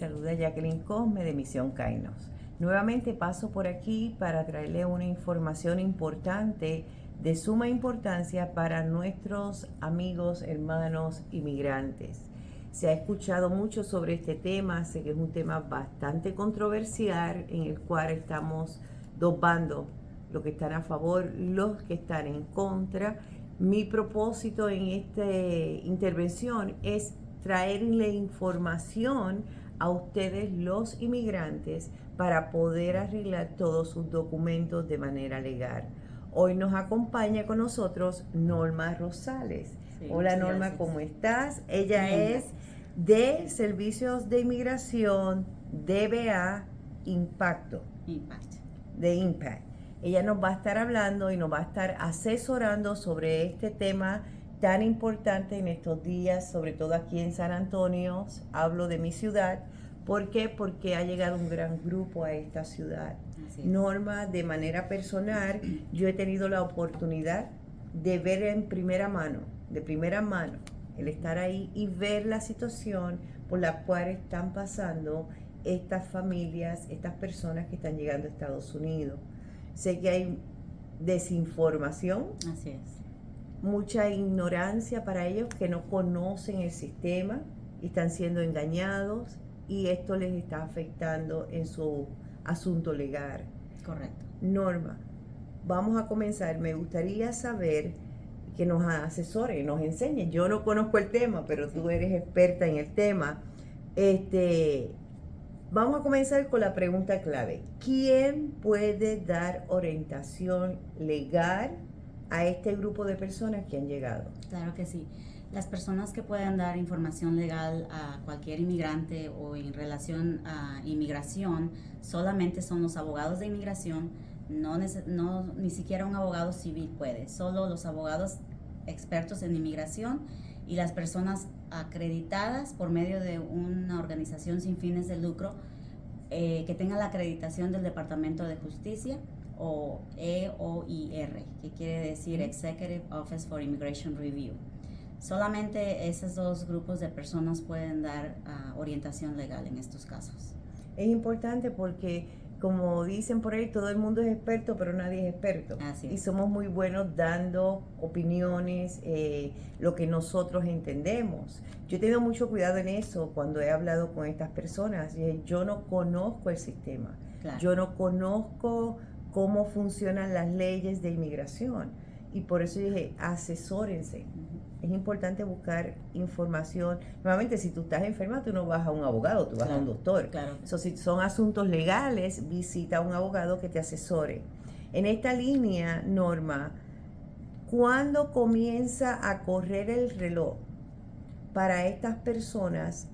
saluda Jacqueline Cosme de Misión Kainos. Nuevamente paso por aquí para traerle una información importante, de suma importancia para nuestros amigos, hermanos inmigrantes. Se ha escuchado mucho sobre este tema, sé que es un tema bastante controversial en el cual estamos dos bandos, los que están a favor, los que están en contra. Mi propósito en esta intervención es traerle información a ustedes los inmigrantes para poder arreglar todos sus documentos de manera legal. Hoy nos acompaña con nosotros Norma Rosales. Sí, hola Norma, gracias. ¿cómo estás? Ella Bien, es gracias. de Servicios de Inmigración, DBA Impacto, Impacto. de Impact. Ella nos va a estar hablando y nos va a estar asesorando sobre este tema tan importante en estos días, sobre todo aquí en San Antonio. Hablo de mi ciudad. ¿Por qué? Porque ha llegado un gran grupo a esta ciudad. Así es. Norma, de manera personal, yo he tenido la oportunidad de ver en primera mano, el estar ahí y ver la situación por la cual están pasando estas familias, estas personas que están llegando a Estados Unidos. Sé que hay desinformación. Así es. Mucha ignorancia para ellos que no conocen el sistema y están siendo engañados y esto les está afectando en su asunto legal. Correcto. Norma, vamos a comenzar. Me gustaría saber que nos asesore, nos enseñe. Yo no conozco el tema, pero tú eres experta en el tema. Vamos a comenzar con la pregunta clave. ¿Quién puede dar orientación legal a este grupo de personas que han llegado? Claro que sí. Las personas que puedan dar información legal a cualquier inmigrante o en relación a inmigración solamente son los abogados de inmigración, ni siquiera un abogado civil puede, solo los abogados expertos en inmigración y las personas acreditadas por medio de una organización sin fines de lucro que tenga la acreditación del Departamento de Justicia o EOIR, que quiere decir Executive Office for Immigration Review. Solamente esos dos grupos de personas pueden dar orientación legal en estos casos. Es importante porque, como dicen por ahí, todo el mundo es experto, pero nadie es experto. Así es. Y somos muy buenos dando opiniones, lo que nosotros entendemos. Yo he tenido mucho cuidado en eso cuando he hablado con estas personas. Yo no conozco el sistema. Claro. Yo no conozco cómo funcionan las leyes de inmigración. Y por eso dije, asesórense. Es importante buscar información. Nuevamente, si tú estás enferma, tú no vas a un abogado, tú vas a un doctor. Claro. Si son asuntos legales, visita a un abogado que te asesore. En esta línea, Norma, ¿cuándo comienza a correr el reloj para estas personas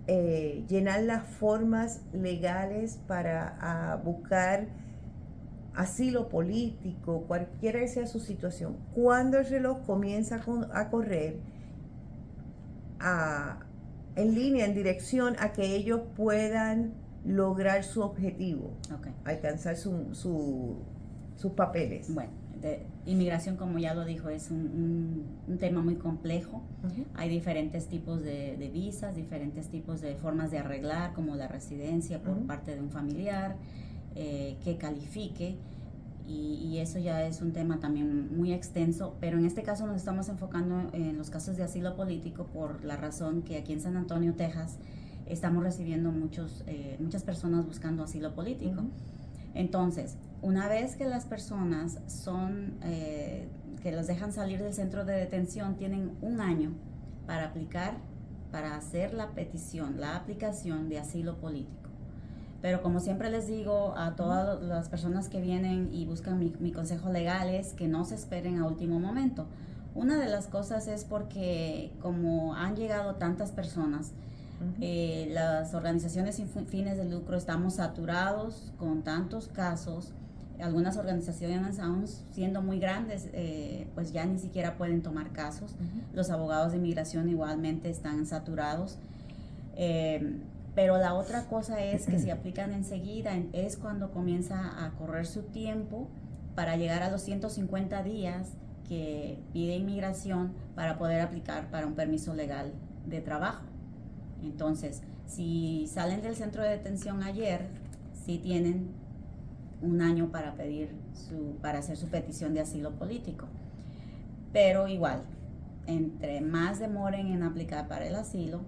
llenar las formas legales para buscar asilo político, cualquiera que sea su situación? Cuando el reloj comienza a correr en línea, en dirección a que ellos puedan lograr su objetivo, alcanzar sus papeles. Bueno, inmigración, como ya lo dijo, es un tema muy complejo. Hay diferentes tipos de visas, diferentes tipos de formas de arreglar, como la residencia por parte de un familiar, que califique, y eso ya es un tema también muy extenso, pero en este caso nos estamos enfocando en los casos de asilo político por la razón que aquí en San Antonio, Texas, estamos recibiendo muchas personas buscando asilo político. Entonces, una vez que las personas que los dejan salir del centro de detención, tienen un año para aplicar, para hacer la aplicación de asilo político. Pero como siempre les digo a todas las personas que vienen y buscan mi consejo legal es que no se esperen a último momento. Una de las cosas es porque como han llegado tantas personas, las organizaciones sin fines de lucro estamos saturados con tantos casos. Algunas organizaciones, aún siendo muy grandes, pues ya ni siquiera pueden tomar casos. Los abogados de inmigración igualmente están saturados. Pero la otra cosa es que si aplican enseguida, es cuando comienza a correr su tiempo para llegar a los 150 días que pide inmigración para poder aplicar para un permiso legal de trabajo. Entonces, Si salen del centro de detención ayer, sí tienen un año para para hacer su petición de asilo político. Pero igual, entre más demoren en aplicar para el asilo,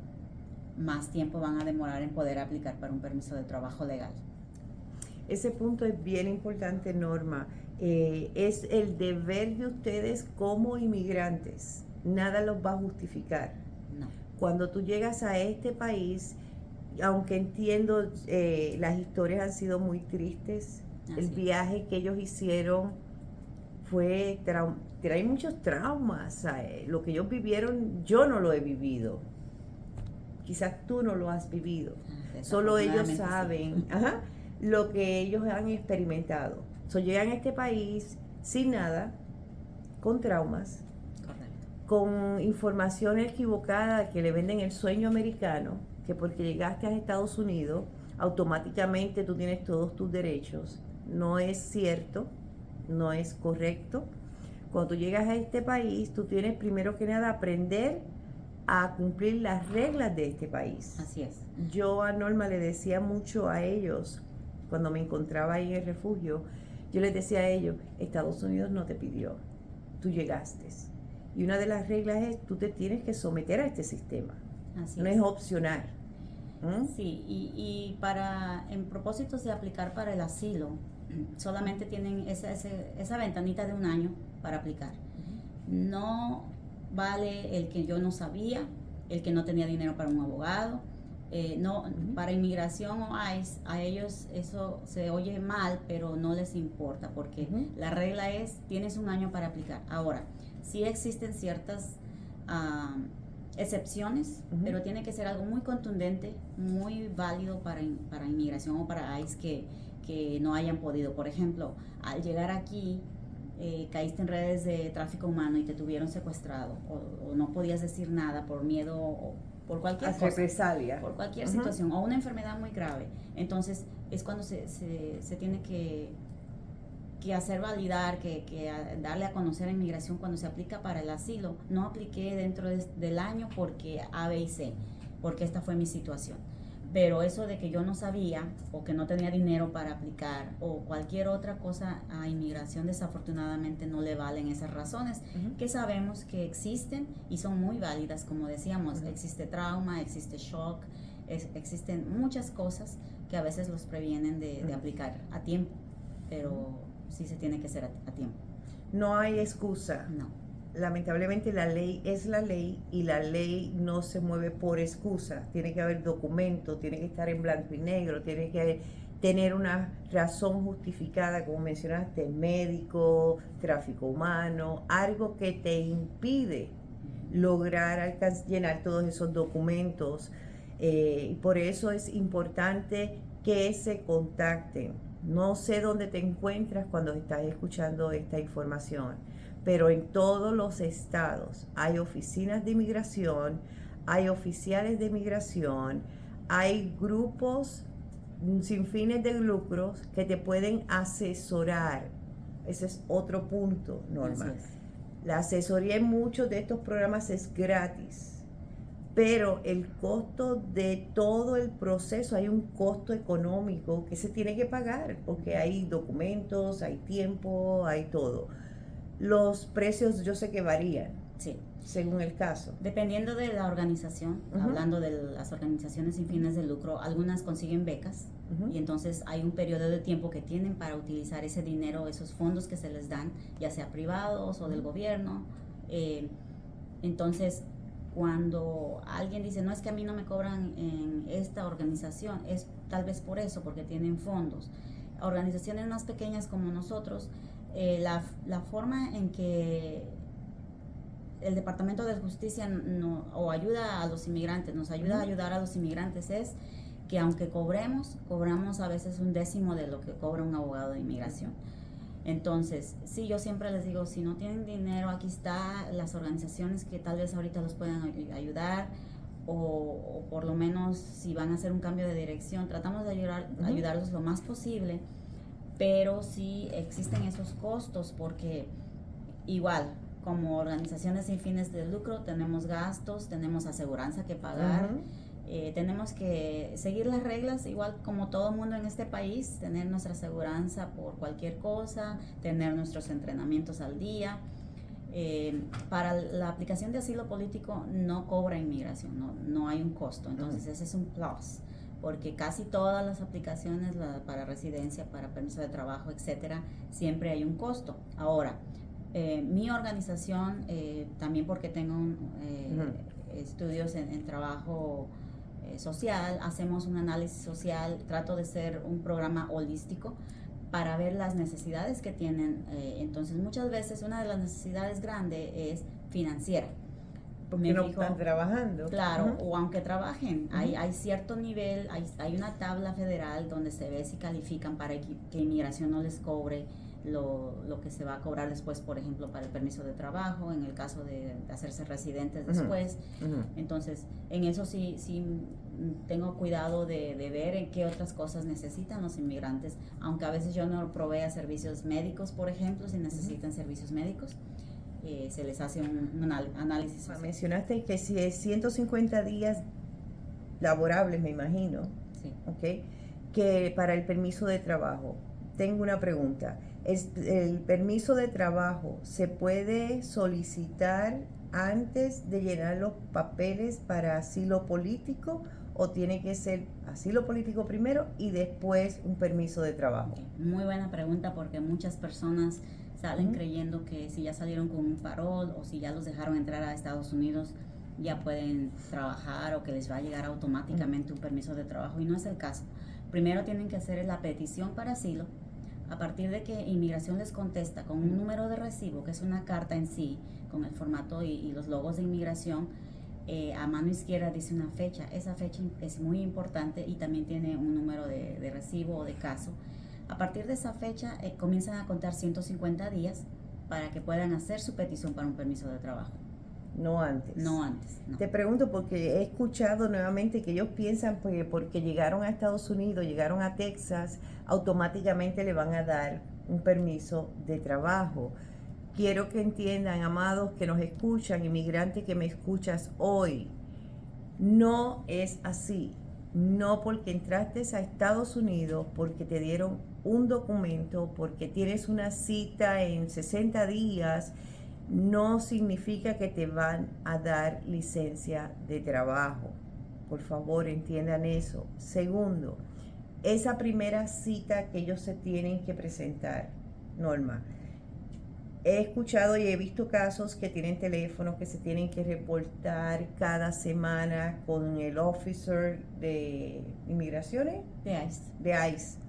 más tiempo van a demorar en poder aplicar para un permiso de trabajo legal. Ese punto es bien importante, Norma. Es el deber de ustedes como inmigrantes. Nada los va a justificar. No. Cuando tú llegas a este país, aunque entiendo las historias han sido muy tristes, el viaje que ellos hicieron trae muchos traumas. Lo que ellos vivieron, yo no lo he vivido. Quizás tú no lo has vivido. Solo ellos saben lo que ellos han experimentado. Llegan a este país sin nada, con traumas, con información equivocada que le venden el sueño americano, que porque llegaste a Estados Unidos, automáticamente tú tienes todos tus derechos. No es cierto, no es correcto. Cuando tú llegas a este país, tú tienes primero que nada aprender a cumplir las reglas de este país. Así es. Yo a Norma le decía mucho a ellos, cuando me encontraba ahí en el refugio, yo les decía a ellos, Estados Unidos no te pidió, tú llegaste. Y una de las reglas es, tú te tienes que someter a este sistema. Así no es opcional. Sí, y en propósitos de aplicar para el asilo, solamente tienen esa ventanita de un año para aplicar. No vale el que yo no sabía, el que no tenía dinero para un abogado. Para inmigración o ICE, a ellos eso se oye mal, pero no les importa, porque la regla es, tienes un año para aplicar. Ahora, sí existen ciertas excepciones, pero tiene que ser algo muy contundente, muy válido para inmigración o para ICE que no hayan podido. Por ejemplo, al llegar aquí, caíste en redes de tráfico humano y te tuvieron secuestrado, o no podías decir nada por miedo o por cualquier cosa, represalia, por cualquier situación, o una enfermedad muy grave. Entonces es cuando se tiene que hacer validar, que darle a conocer a inmigración cuando se aplica para el asilo. No apliqué dentro del año porque A, B y C, porque esta fue mi situación. Pero eso de que yo no sabía o que no tenía dinero para aplicar o cualquier otra cosa, a inmigración desafortunadamente no le valen esas razones, que sabemos que existen y son muy válidas, como decíamos. Existe trauma, existe shock, existen muchas cosas que a veces los previenen de aplicar a tiempo, pero sí se tiene que hacer a tiempo. No hay excusa. No. Lamentablemente la ley es la ley y la ley no se mueve por excusa. Tiene que haber documentos, tiene que estar en blanco y negro, tiene que tener una razón justificada, como mencionaste, médico, tráfico humano, algo que te impide lograr llenar todos esos documentos. Y por eso es importante que se contacten. No sé dónde te encuentras cuando estás escuchando esta información, pero en todos los estados hay oficinas de inmigración, hay oficiales de inmigración, hay grupos sin fines de lucros que te pueden asesorar. Ese es otro punto, Norma. La asesoría en muchos de estos programas es gratis, pero el costo de todo el proceso, hay un costo económico que se tiene que pagar, porque hay documentos, hay tiempo, hay todo. Los precios yo sé que varían, sí, según el caso. Dependiendo de la organización, hablando de las organizaciones sin fines de lucro, algunas consiguen becas y entonces hay un periodo de tiempo que tienen para utilizar ese dinero, esos fondos que se les dan, ya sea privados o del gobierno. Entonces, cuando alguien dice, no, es que a mí no me cobran en esta organización, es tal vez por eso, porque tienen fondos. Organizaciones más pequeñas como nosotros, la forma en que el Departamento de Justicia ayuda a los inmigrantes, nos ayuda a ayudar a los inmigrantes, es que aunque cobramos a veces 1/10 de lo que cobra un abogado de inmigración. Entonces, sí, yo siempre les digo, si no tienen dinero, aquí está las organizaciones que tal vez ahorita los puedan ayudar, o por lo menos si van a hacer un cambio de dirección, tratamos de ayudarlos lo más posible, pero sí existen esos costos, porque igual, como organizaciones sin fines de lucro, tenemos gastos, tenemos aseguranza que pagar, Tenemos que seguir las reglas, igual como todo mundo en este país, tener nuestra aseguranza por cualquier cosa, tener nuestros entrenamientos al día. Para la aplicación de asilo político no cobra inmigración, no hay un costo, entonces ese es un plus, porque casi todas las aplicaciones para residencia, para permiso de trabajo, etcétera, siempre hay un costo. Ahora, mi organización, también porque tengo estudios en trabajo social, hacemos un análisis social, trato de ser un programa holístico para ver las necesidades que tienen. Entonces, muchas veces una de las necesidades grandes es financiera. Porque no están trabajando. Claro, o aunque trabajen, hay cierto nivel, hay una tabla federal donde se ve si califican para que inmigración no les cobre lo que se va a cobrar después, por ejemplo, para el permiso de trabajo, en el caso de hacerse residentes después. Entonces, en eso sí tengo cuidado de ver en qué otras cosas necesitan los inmigrantes, aunque a veces yo no provea servicios médicos, por ejemplo, si necesitan servicios médicos. Se les hace un análisis social. Mencionaste que si es 150 días laborables, me imagino, sí. ¿Okay? Que para el permiso de trabajo. Tengo una pregunta. ¿El permiso de trabajo se puede solicitar antes de llenar los papeles para asilo político o tiene que ser asilo político primero y después un permiso de trabajo? Okay. Muy buena pregunta, porque muchas personas salen creyendo que si ya salieron con un parol o si ya los dejaron entrar a Estados Unidos ya pueden trabajar o que les va a llegar automáticamente un permiso de trabajo, y no es el caso. Primero tienen que hacer la petición para asilo. A partir de que inmigración les contesta con un número de recibo, que es una carta en sí, con el formato y los logos de inmigración, a mano izquierda dice una fecha. Esa fecha es muy importante y también tiene un número de recibo o de caso. A partir de esa fecha comienzan a contar 150 días para que puedan hacer su petición para un permiso de trabajo. No antes. No antes. No. Te pregunto porque he escuchado nuevamente que ellos piensan que porque llegaron a Estados Unidos, llegaron a Texas, automáticamente le van a dar un permiso de trabajo. Quiero que entiendan, amados que nos escuchan, inmigrante que me escuchas hoy, no es así. No porque entraste a Estados Unidos, porque te dieron un documento, porque tienes una cita en 60 días, no significa que te van a dar licencia de trabajo. Por favor, entiendan eso. Segundo, esa primera cita que ellos se tienen que presentar, Norma, he escuchado y he visto casos que tienen teléfonos que se tienen que reportar cada semana con el officer de inmigraciones. De ICE.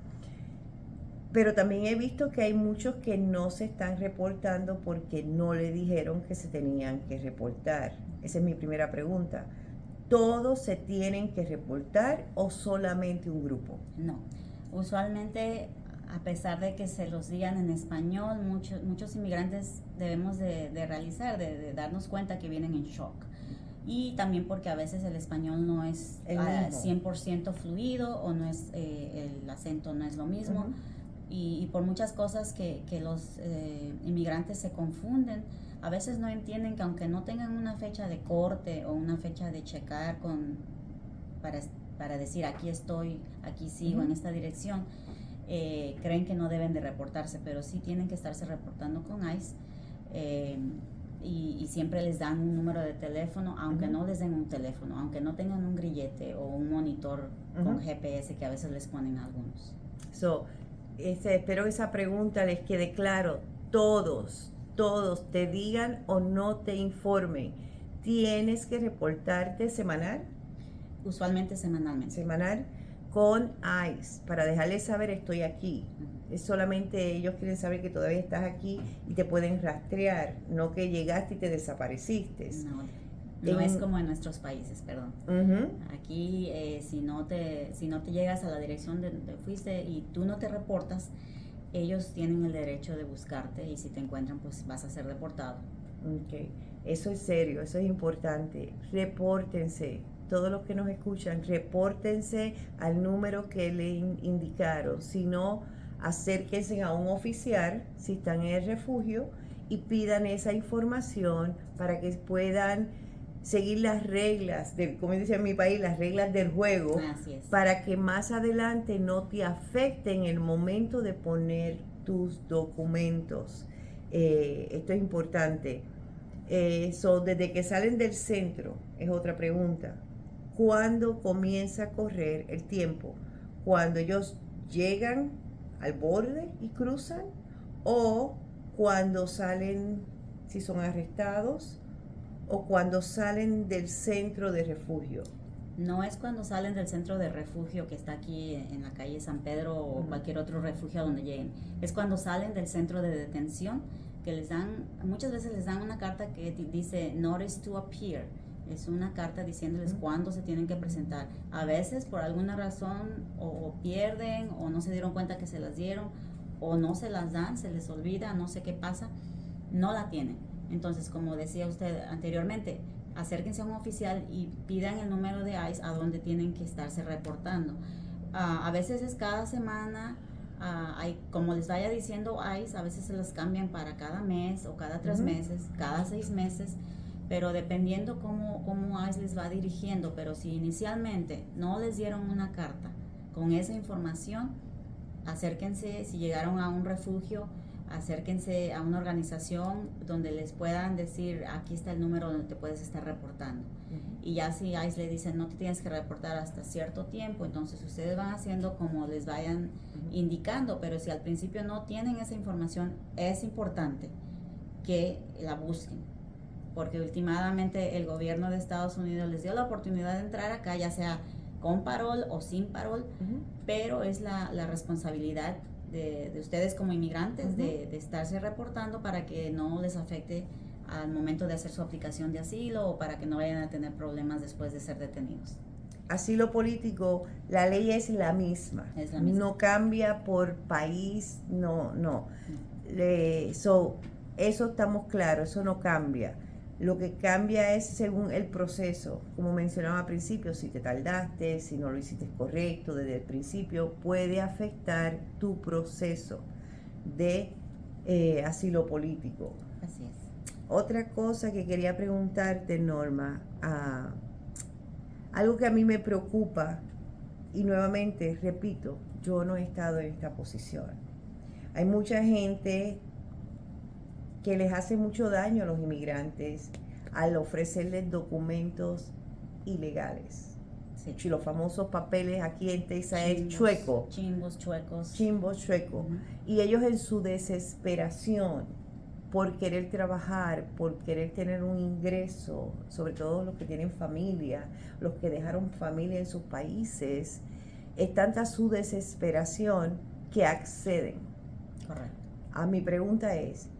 Pero también he visto que hay muchos que no se están reportando porque no le dijeron que se tenían que reportar. Esa es mi primera pregunta. ¿Todos se tienen que reportar o solamente un grupo? No. Usualmente, a pesar de que se los digan en español, muchos inmigrantes debemos de realizar, de darnos cuenta que vienen en shock. Y también porque a veces el español no es 100% fluido, o no es el acento no es lo mismo. Y por muchas cosas que los inmigrantes se confunden, a veces no entienden que aunque no tengan una fecha de corte o una fecha de checar para decir aquí estoy, aquí sigo en esta dirección, creen que no deben de reportarse, pero sí tienen que estarse reportando con ICE, y siempre les dan un número de teléfono, aunque no les den un teléfono, aunque no tengan un grillete o un monitor con GPS que a veces les ponen a algunos. Espero que esa pregunta les quede claro. Todos te digan o no te informen, ¿tienes que reportarte semanal? Usualmente semanalmente. Semanal con ICE, para dejarles saber estoy aquí. Es solamente ellos quieren saber que todavía estás aquí y te pueden rastrear, no que llegaste y te desapareciste. No es como en nuestros países, perdón. Aquí, si no te llegas a la dirección de donde fuiste y tú no te reportas, ellos tienen el derecho de buscarte, y si te encuentran, pues vas a ser deportado. Okay. Eso es serio, eso es importante. Repórtense. Todos los que nos escuchan, repórtense al número que le indicaron. Si no, acérquense a un oficial si están en el refugio y pidan esa información para que puedan seguir las reglas, como dice en mi país, las reglas del juego, para que más adelante no te afecte en el momento de poner tus documentos. Esto es importante. Desde que salen del centro, es otra pregunta. ¿Cuándo comienza a correr el tiempo? ¿Cuando ellos llegan al borde y cruzan? ¿O cuando salen, si son arrestados? ¿O cuando salen del centro de refugio? No es cuando salen del centro de refugio que está aquí en la calle San Pedro o cualquier otro refugio a donde lleguen. Es cuando salen del centro de detención, que les dan, muchas veces les dan una carta que dice Notice to Appear. Es una carta diciéndoles cuándo se tienen que presentar. A veces por alguna razón o pierden o no se dieron cuenta que se las dieron o no se las dan, se les olvida, no sé qué pasa, no la tienen. Entonces, como decía usted anteriormente, acérquense a un oficial y pidan el número de ICE a donde tienen que estarse reportando. A veces es cada semana, como les vaya diciendo ICE, a veces se las cambian para cada mes o cada 3 meses, cada 6 meses, pero dependiendo cómo ICE les va dirigiendo. Pero si inicialmente no les dieron una carta con esa información, acérquense. Si llegaron a un refugio, acérquense a una organización donde les puedan decir, aquí está el número donde te puedes estar reportando. Y ya si ICE le dicen, no te tienes que reportar hasta cierto tiempo, entonces ustedes van haciendo como les vayan indicando. Pero si al principio no tienen esa información, es importante que la busquen, porque últimamente el gobierno de Estados Unidos les dio la oportunidad de entrar acá, ya sea con parol o sin parol, pero es la responsabilidad de ustedes como inmigrantes de estarse reportando para que no les afecte al momento de hacer su aplicación de asilo o para que no vayan a tener problemas después de ser detenidos. Asilo político, la ley es la misma. Es la misma. No cambia por país, no. Eso estamos claros, eso no cambia. Lo que cambia es según el proceso. Como mencionaba al principio, si te tardaste, si no lo hiciste correcto desde el principio, puede afectar tu proceso de asilo político. Así es. Otra cosa que quería preguntarte, Norma, algo que a mí me preocupa, y nuevamente, repito, yo no he estado en esta posición. Hay mucha gente que les hace mucho daño a los inmigrantes al ofrecerles documentos ilegales. Sí. Y los famosos papeles aquí en Texas es chueco. Chimbos chuecos. Chimbos chuecos. Y ellos en su desesperación por querer trabajar, por querer tener un ingreso, sobre todo los que tienen familia, los que dejaron familia en sus países, es tanta su desesperación que acceden. Correcto. A mi pregunta es,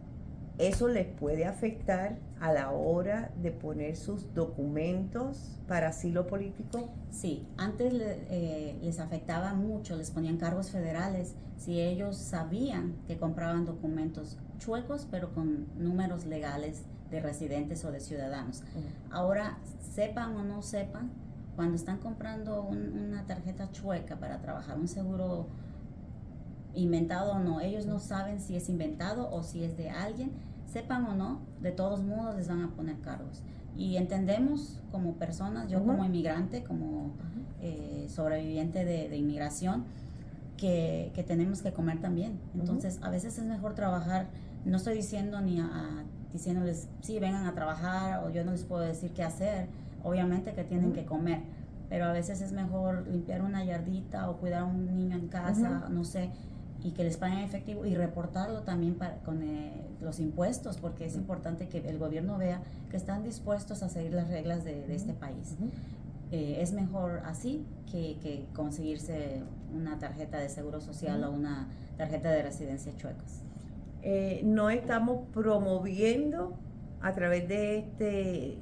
¿eso les puede afectar a la hora de poner sus documentos para asilo político? Sí, antes les afectaba mucho, les ponían cargos federales si ellos sabían que compraban documentos chuecos pero con números legales de residentes o de ciudadanos. Ahora, sepan o no sepan, cuando están comprando una tarjeta chueca para trabajar, un seguro inventado o no, ellos no saben si es inventado o si es de alguien, sepan o no, de todos modos les van a poner cargos. Y entendemos como personas, yo como inmigrante, como sobreviviente de inmigración, que tenemos que comer también. Entonces, a veces es mejor trabajar. No estoy diciendo diciéndoles, sí, vengan a trabajar, o yo no les puedo decir qué hacer. Obviamente que tienen que comer, pero a veces es mejor limpiar una yardita o cuidar a un niño en casa, no sé, y que les paguen efectivo y reportarlo también con los impuestos, porque es importante que el gobierno vea que están dispuestos a seguir las reglas de este país. Es mejor así que conseguirse una tarjeta de seguro social o una tarjeta de residencia chuecas. No estamos promoviendo a través de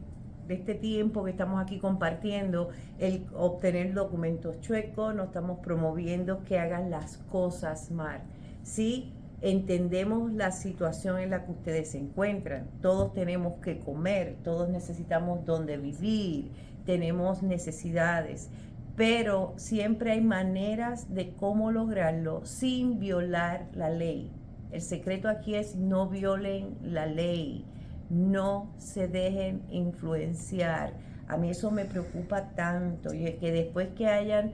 este tiempo que estamos aquí compartiendo el obtener documentos chuecos, no estamos promoviendo que hagan las cosas mal. Sí, entendemos la situación en la que ustedes se encuentran, todos tenemos que comer, todos necesitamos donde vivir, tenemos necesidades, pero siempre hay maneras de cómo lograrlo sin violar la ley. El secreto aquí es no violen la ley. No se dejen influenciar. A mí eso me preocupa tanto, y es que después que hayan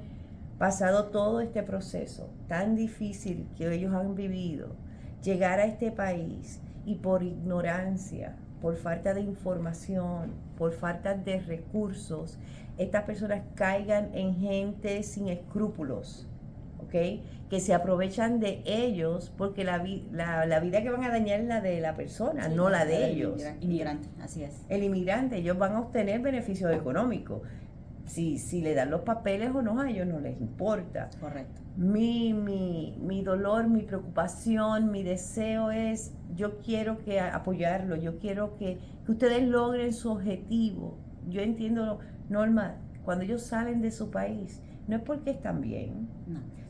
pasado todo este proceso tan difícil que ellos han vivido, llegar a este país y por ignorancia, por falta de información, por falta de recursos, estas personas caigan en gente sin escrúpulos, ¿ok? Que se aprovechan de ellos porque la vida que van a dañar es la de la persona, sí, no la de ellos. Inmigrante, así es. El inmigrante, ellos van a obtener beneficios económicos. Si le dan los papeles o no, a ellos no les importa. Correcto. Mi dolor, mi preocupación, mi deseo es, yo quiero apoyarlo, yo quiero que ustedes logren su objetivo. Yo entiendo, Norma, cuando ellos salen de su país, no es porque están bien,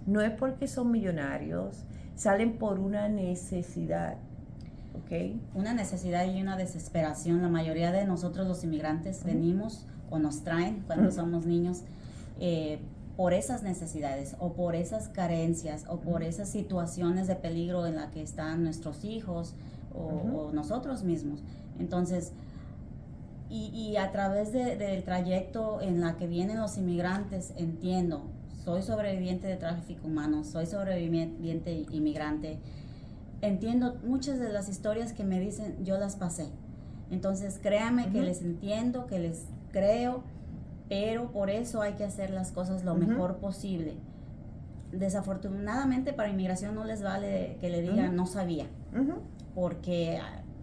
no es porque son millonarios, salen por una necesidad. ¿Okay? Una necesidad y una desesperación. La mayoría de nosotros los inmigrantes venimos o nos traen cuando somos niños por esas necesidades o por esas carencias o por esas situaciones de peligro en la que están nuestros hijos o nosotros mismos. Entonces, y a través del trayecto en la que vienen los inmigrantes, entiendo, soy sobreviviente de tráfico humano, soy sobreviviente inmigrante, entiendo muchas de las historias que me dicen, yo las pasé. Entonces, créanme que les entiendo, que les creo, pero por eso hay que hacer las cosas lo mejor posible. Desafortunadamente para inmigración no les vale que le digan no sabía, porque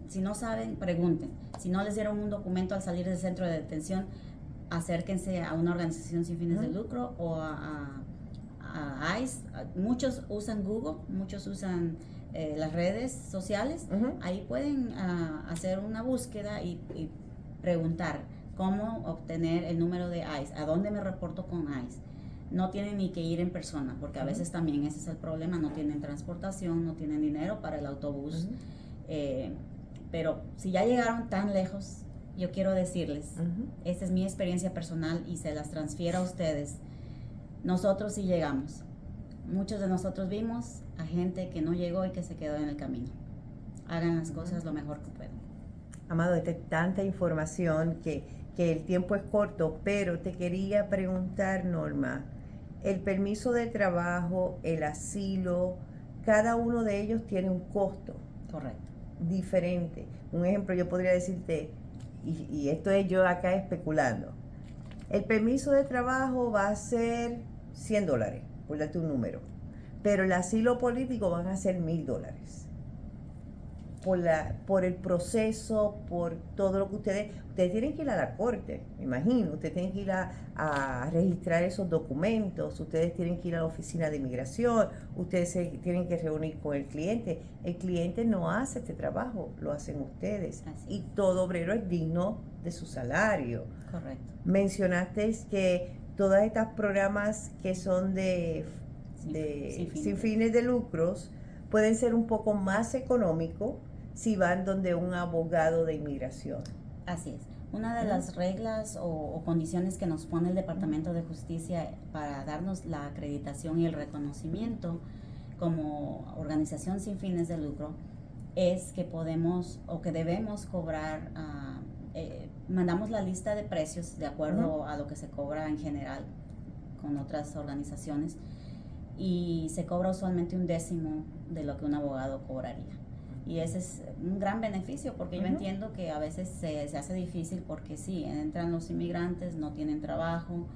si no saben, pregunten. Si no les dieron un documento al salir del centro de detención, acérquense a una organización sin fines de lucro o a ICE. Muchos usan Google, muchos usan las redes sociales. Ahí pueden hacer una búsqueda y preguntar cómo obtener el número de ICE, a dónde me reporto con ICE. No tienen ni que ir en persona, porque a veces también ese es el problema, no tienen transportación, no tienen dinero para el autobús. Pero si ya llegaron tan lejos, yo quiero decirles, esta es mi experiencia personal y se las transfiero a ustedes. Nosotros sí llegamos. Muchos de nosotros vimos a gente que no llegó y que se quedó en el camino. Hagan las cosas lo mejor que puedan. Amado, esta es tanta información que el tiempo es corto, pero te quería preguntar, Norma, el permiso de trabajo, el asilo, cada uno de ellos tiene un costo. Correcto. Diferente. Un ejemplo, yo podría decirte, y esto es yo acá especulando, el permiso de trabajo va a ser $100, por darte un número, pero el asilo político van a ser $1,000. Por el proceso, por todo lo que ustedes tienen que ir a la corte, me imagino, ustedes tienen que ir a registrar esos documentos, ustedes tienen que ir a la oficina de inmigración, ustedes se tienen que reunir con el cliente no hace este trabajo, lo hacen ustedes. Así. Y todo obrero es digno de su salario. Correcto. Mencionaste que todas estas programas que son sin fines de lucros pueden ser un poco más económicos si van donde un abogado de inmigración. Así es. Una de las reglas o condiciones que nos pone el Departamento de Justicia para darnos la acreditación y el reconocimiento como organización sin fines de lucro es que podemos o que debemos cobrar, mandamos la lista de precios de acuerdo a lo que se cobra en general con otras organizaciones y se cobra usualmente 1/10 de lo que un abogado cobraría. Y ese es un gran beneficio porque yo entiendo que a veces se hace difícil porque sí, entran los inmigrantes, no tienen trabajo,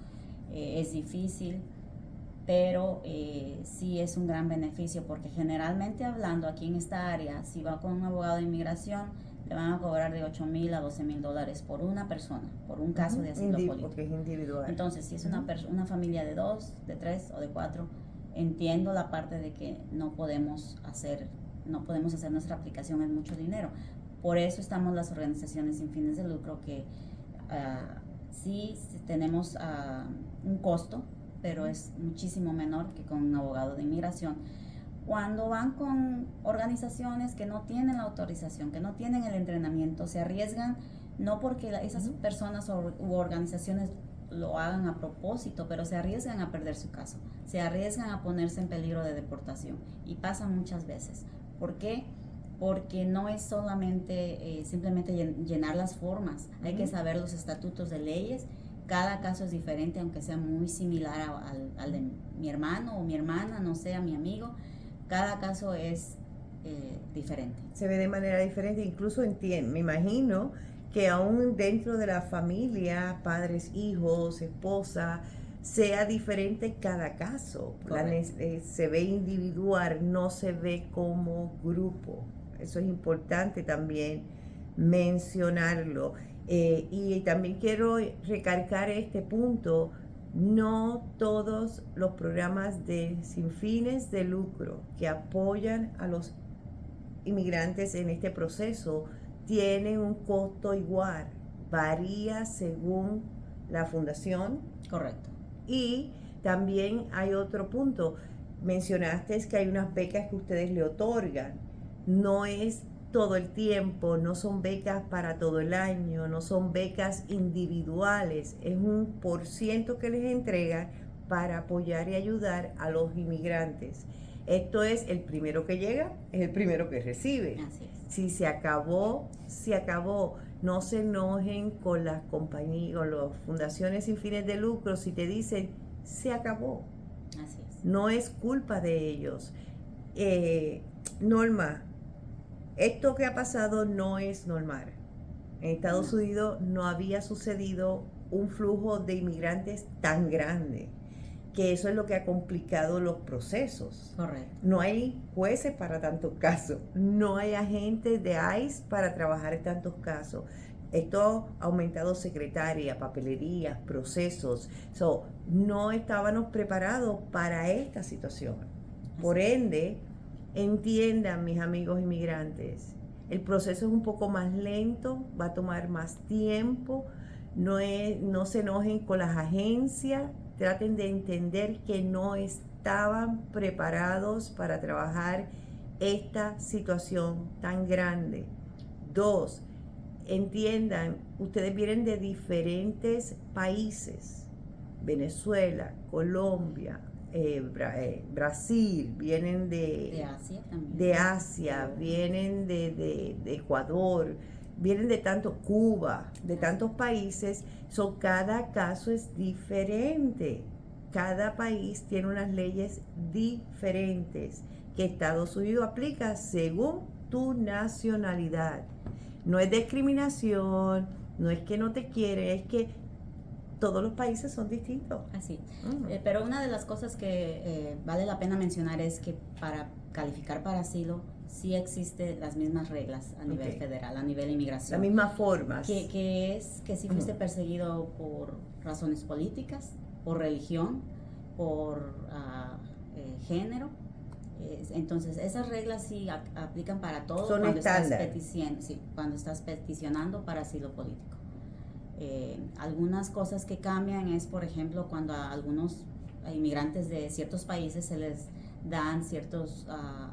es difícil, pero sí es un gran beneficio porque generalmente hablando aquí en esta área, si va con un abogado de inmigración, le van a cobrar de $8,000 a $12,000 por una persona, por un caso de asilo político. Porque es individual. Entonces, si es una familia de 2, de 3 o de 4, entiendo la parte de que no podemos hacer nuestra aplicación, es mucho dinero. Por eso estamos las organizaciones sin fines de lucro que sí tenemos un costo, pero es muchísimo menor que con un abogado de inmigración. Cuando van con organizaciones que no tienen la autorización, que no tienen el entrenamiento, se arriesgan, no porque esas personas u organizaciones lo hagan a propósito, pero se arriesgan a perder su caso, se arriesgan a ponerse en peligro de deportación y pasa muchas veces. ¿Por qué? porque no es solamente simplemente llenar las formas, hay que saber los estatutos de leyes. Cada caso es diferente, aunque sea muy similar al de mi hermano o mi hermana, no sé, a mi amigo. Cada caso es diferente. Se ve de manera diferente, incluso me imagino que aún dentro de la familia, padres, hijos, esposa, sea diferente cada caso. Se ve individual, no se ve como grupo. Eso es importante también mencionarlo. Y también quiero recalcar este punto: no todos los programas sin fines de lucro que apoyan a los inmigrantes en este proceso tienen un costo igual, varía según la fundación. Correcto. Y también hay otro punto, mencionaste que hay unas becas que ustedes le otorgan, no es todo el tiempo, no son becas para todo el año, no son becas individuales, es un % que les entregan para apoyar y ayudar a los inmigrantes. Esto es el primero que llega, es el primero que recibe. Así es. Si se acabó, se acabó. No se enojen con las compañías, con las fundaciones sin fines de lucro si te dicen se acabó. Así es. No es culpa de ellos. Norma, esto que ha pasado no es normal. En Estados Unidos no había sucedido un flujo de inmigrantes tan grande, que eso es lo que ha complicado los procesos. Correcto. No hay jueces para tantos casos, no hay agentes de ICE para trabajar en tantos casos. Esto ha aumentado secretaria, papelerías, procesos. No estábamos preparados para esta situación. Por ende, entiendan, mis amigos inmigrantes, el proceso es un poco más lento, va a tomar más tiempo. No se enojen con las agencias. Traten de entender que no estaban preparados para trabajar esta situación tan grande. 2, entiendan, ustedes vienen de diferentes países: Venezuela, Colombia, Brasil, vienen de Asia también. De Asia, vienen de Ecuador, vienen de Cuba, de tantos países. Cada caso es diferente. Cada país tiene unas leyes diferentes que Estados Unidos aplica según tu nacionalidad. No es discriminación, no es que no te quiere, es que todos los países son distintos. Así. Pero una de las cosas que vale la pena mencionar es que para calificar para asilo sí existen las mismas reglas a nivel federal, a nivel inmigración. Las mismas formas. Que es que si fuiste perseguido por razones políticas, por religión, por género. Entonces, esas reglas sí aplican para todo. Son estándar. Cuando estás peticionando para asilo político. Algunas cosas que cambian es, por ejemplo, cuando a algunos inmigrantes de ciertos países se les dan ciertos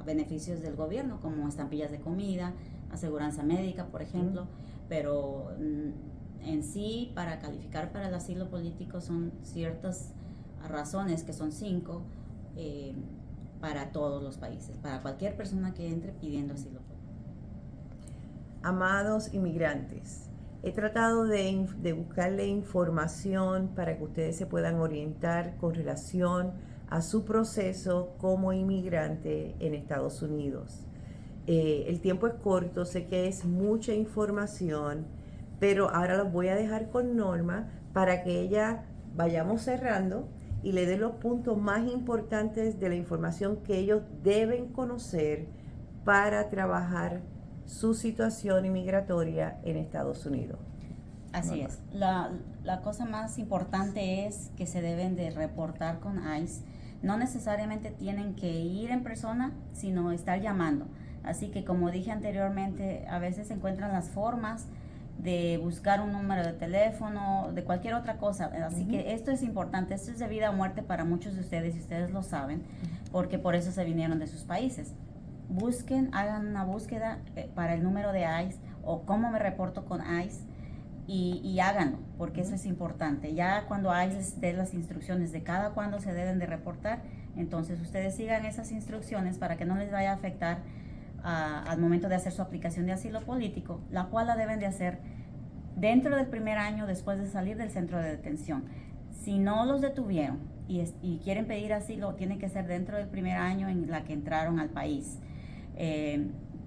beneficios del gobierno, como estampillas de comida, aseguranza médica, por ejemplo, pero en sí, para calificar para el asilo político son ciertas razones, que son 5, para todos los países, para cualquier persona que entre pidiendo asilo político. Amados inmigrantes, he tratado de buscarle información para que ustedes se puedan orientar con relación a su proceso como inmigrante en Estados Unidos. El tiempo es corto, sé que es mucha información, pero ahora los voy a dejar con Norma para que ella vayamos cerrando y le dé los puntos más importantes de la información que ellos deben conocer para trabajar su situación inmigratoria en Estados Unidos. Así es. La cosa más importante es que se deben de reportar con ICE. No necesariamente tienen que ir en persona, sino estar llamando. Así que, como dije anteriormente, a veces se encuentran las formas de buscar un número de teléfono, de cualquier otra cosa. Así que esto es importante, esto es de vida o muerte para muchos de ustedes, y ustedes lo saben, porque por eso se vinieron de sus países. Busquen, hagan una búsqueda para el número de ICE o cómo me reporto con ICE, y háganlo, porque eso es importante. Ya cuando ICE les dé las instrucciones de cada cuándo se deben de reportar, entonces ustedes sigan esas instrucciones para que no les vaya a afectar al momento de hacer su aplicación de asilo político, la cual la deben de hacer dentro del primer año después de salir del centro de detención. Si no los detuvieron y quieren pedir asilo, tiene que ser dentro del primer año en la que entraron al país.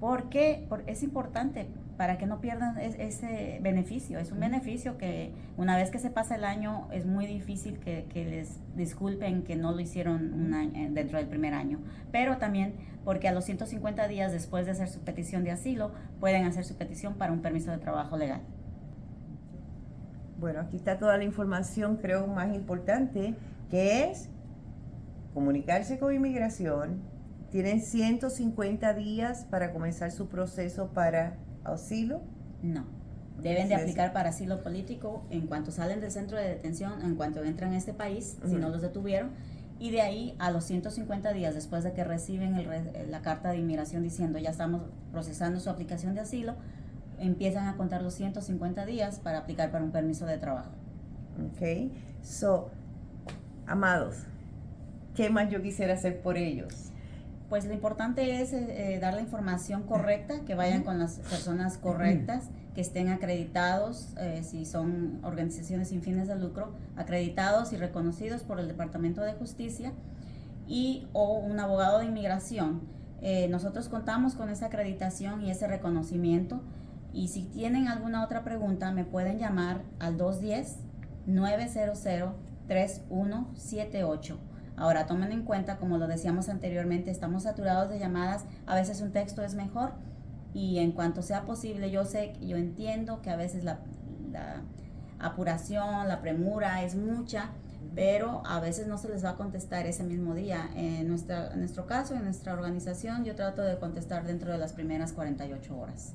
Porque es importante para que no pierdan ese beneficio. Es un beneficio que una vez que se pasa el año es muy difícil que les disculpen que no lo hicieron dentro del primer año. Pero también porque a los 150 días después de hacer su petición de asilo pueden hacer su petición para un permiso de trabajo legal. Bueno, aquí está toda la información, creo, más importante, que es comunicarse con inmigración. ¿Tienen 150 días para comenzar su proceso para asilo? No. Deben de aplicar para asilo político en cuanto salen del centro de detención, en cuanto entran a este país, si no los detuvieron. Y de ahí a los 150 días después de que reciben la carta de inmigración diciendo ya estamos procesando su aplicación de asilo, empiezan a contar los 150 días para aplicar para un permiso de trabajo. Ok. So, amados, ¿qué más yo quisiera hacer por ellos? Pues lo importante es dar la información correcta, que vayan con las personas correctas, que estén acreditados, si son organizaciones sin fines de lucro, acreditados y reconocidos por el Departamento de Justicia o un abogado de inmigración. Nosotros contamos con esa acreditación y ese reconocimiento. Y si tienen alguna otra pregunta, me pueden llamar al 210-900-3178. Ahora, tomen en cuenta, como lo decíamos anteriormente, estamos saturados de llamadas, a veces un texto es mejor y en cuanto sea posible, yo entiendo que a veces la apuración, la premura es mucha, pero a veces no se les va a contestar ese mismo día. En nuestro caso, en nuestra organización, yo trato de contestar dentro de las primeras 48 horas.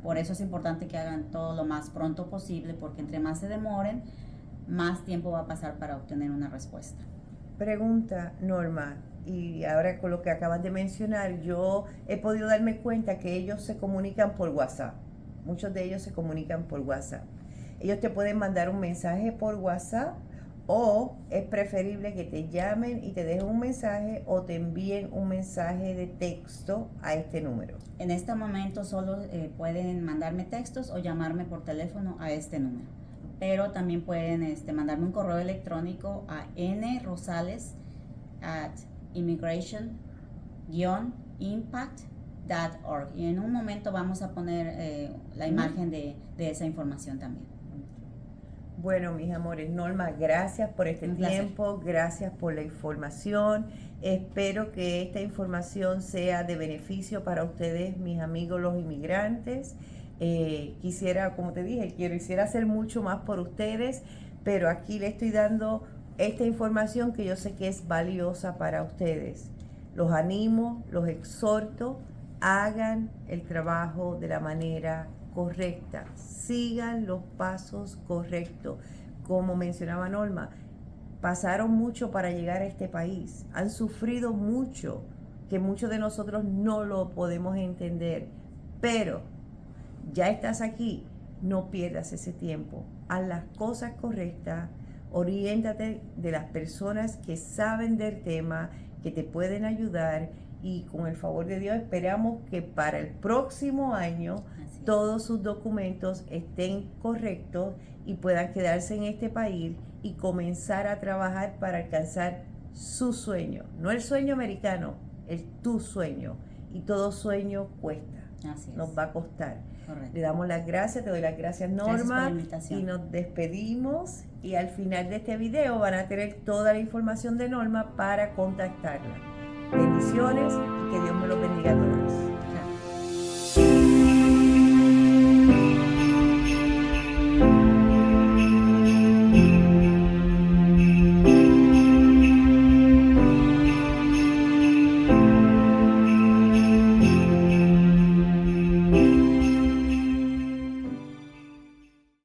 Por eso es importante que hagan todo lo más pronto posible, porque entre más se demoren, más tiempo va a pasar para obtener una respuesta. Pregunta, Norma, y ahora con lo que acabas de mencionar, yo he podido darme cuenta que ellos se comunican por WhatsApp. Muchos de ellos se comunican por WhatsApp. Ellos te pueden mandar un mensaje por WhatsApp o es preferible que te llamen y te dejen un mensaje o te envíen un mensaje de texto a este número. En este momento solo pueden mandarme textos o llamarme por teléfono a este número. Pero también pueden mandarme un correo electrónico a nrosales@immigration-impact.org. Y en un momento vamos a poner la imagen de esa información también. Bueno, mis amores, Norma, gracias por este tiempo, gracias por la información. Espero que esta información sea de beneficio para ustedes, mis amigos los inmigrantes. Quisiera, como te dije, quisiera hacer mucho más por ustedes, pero aquí le estoy dando esta información que yo sé que es valiosa para ustedes. Los animo, los exhorto, hagan el trabajo de la manera correcta, sigan los pasos correctos. Como mencionaba Norma, pasaron mucho para llegar a este país, han sufrido mucho, que muchos de nosotros no lo podemos entender, pero ya estás aquí, no pierdas ese tiempo, haz las cosas correctas, oriéntate de las personas que saben del tema, que te pueden ayudar y con el favor de Dios esperamos que para el próximo año todos sus documentos estén correctos y puedan quedarse en este país y comenzar a trabajar para alcanzar su sueño, no el sueño americano, es tu sueño y todo sueño cuesta. Nos va a costar. Correcto. Le damos las gracias, te doy las gracias, Norma. Gracias por la invitación. Y nos despedimos y al final de este video van a tener toda la información de Norma para contactarla. Bendiciones y que Dios me los bendiga a todos.